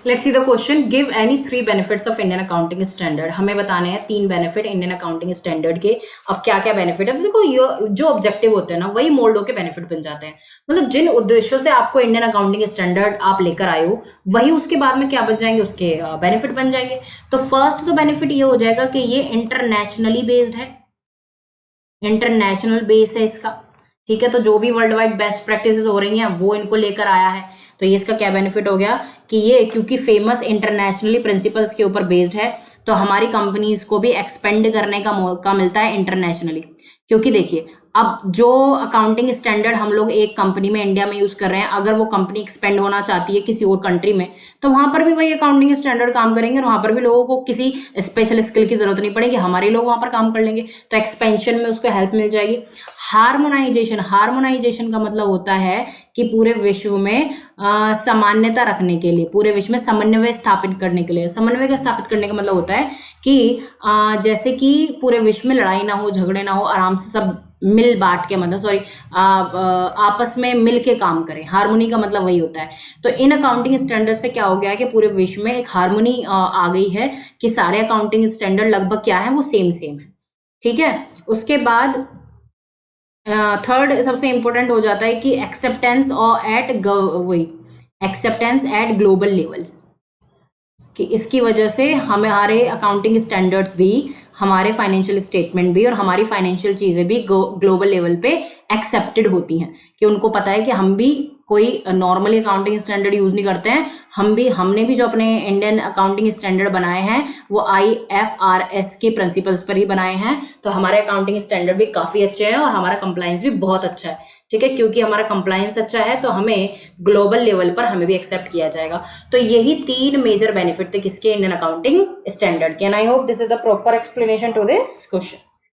Let's see the question, give any 3 benefits of Indian accounting standard. हमें बताने हैं 3 benefit Indian accounting standard के। अब क्या क्या बेनिफिट है, तो देखो ये जो ऑब्जेक्टिव होते हैं ना वही मोल्ड होकर बेनिफिट बन जाते हैं। मतलब जिन उद्देश्यों से आपको इंडियन अकाउंटिंग स्टैंडर्ड आप लेकर आए हो वही उसके बाद में क्या बन जाएंगे, उसके बेनिफिट बन जाएंगे। तो फर्स्ट तो बेनिफिट ये हो जाएगा कि ये इंटरनेशनली बेस्ड है, इंटरनेशनल बेस है इसका, ठीक है। तो जो भी वर्ल्ड वाइड बेस्ट प्रैक्टिसेस हो रही हैं वो इनको लेकर आया है। तो ये इसका क्या बेनिफिट हो गया कि ये क्योंकि फेमस इंटरनेशनली प्रिंसिपल्स के ऊपर बेस्ड है तो हमारी कंपनीज को भी एक्सपेंड करने का मौका मिलता है इंटरनेशनली। क्योंकि देखिए अब जो अकाउंटिंग स्टैंडर्ड हम लोग एक कंपनी में इंडिया में यूज कर रहे हैं, अगर वो कंपनी एक्सपेंड होना चाहती है किसी और कंट्री में तो वहां पर भी वही अकाउंटिंग स्टैंडर्ड काम करेंगे और वहां पर भी लोगों को किसी स्पेशल स्किल की जरूरत नहीं पड़ेगी, हमारे लोग वहां पर काम कर लेंगे। तो एक्सपेंशन में उसको हेल्प मिल जाएगी। हार्मोनाइजेशन, हार्मोनाइजेशन का मतलब होता है कि पूरे विश्व में सामान्यता रखने के लिए, पूरे विश्व में समन्वय स्थापित करने के लिए। समन्वय का स्थापित करने का मतलब होता है कि जैसे कि पूरे विश्व में लड़ाई ना हो, झगड़े ना हो, आराम से सब मिल बांट के, मतलब सॉरी आपस में मिल के काम करें। हार्मोनी का मतलब वही होता है। तो इन अकाउंटिंग स्टैंडर्ड से क्या हो गया है कि पूरे विश्व में एक हार्मोनी आ गई है कि सारे अकाउंटिंग स्टैंडर्ड लगभग क्या है, वो सेम सेम है, ठीक है। उसके बाद थर्ड सबसे इंपॉर्टेंट हो जाता है कि एक्सेप्टेंस और एक्सेप्टेंस एट ग्लोबल लेवल, कि इसकी वजह से हमारे अकाउंटिंग स्टैंडर्ड्स भी, हमारे फाइनेंशियल स्टेटमेंट भी और हमारी फाइनेंशियल चीज़ें भी ग्लोबल लेवल पे एक्सेप्टेड होती हैं, कि उनको पता है कि हम भी कोई नॉर्मली अकाउंटिंग स्टैंडर्ड यूज़ नहीं करते हैं, हमने भी जो अपने इंडियन अकाउंटिंग स्टैंडर्ड बनाए हैं वो IFRS के प्रिंसिपल्स पर ही बनाए हैं। तो हमारे अकाउंटिंग स्टैंडर्ड भी काफ़ी अच्छे हैं और हमारा कंप्लायंस भी बहुत अच्छा है, ठीक है। क्योंकि हमारा कंप्लायंस अच्छा है तो हमें ग्लोबल लेवल पर हमें भी एक्सेप्ट किया जाएगा। तो यही 3 मेजर बेनिफिट थे किसके, इंडियन अकाउंटिंग स्टैंडर्ड के। And I hope this is the proper explanation to this question.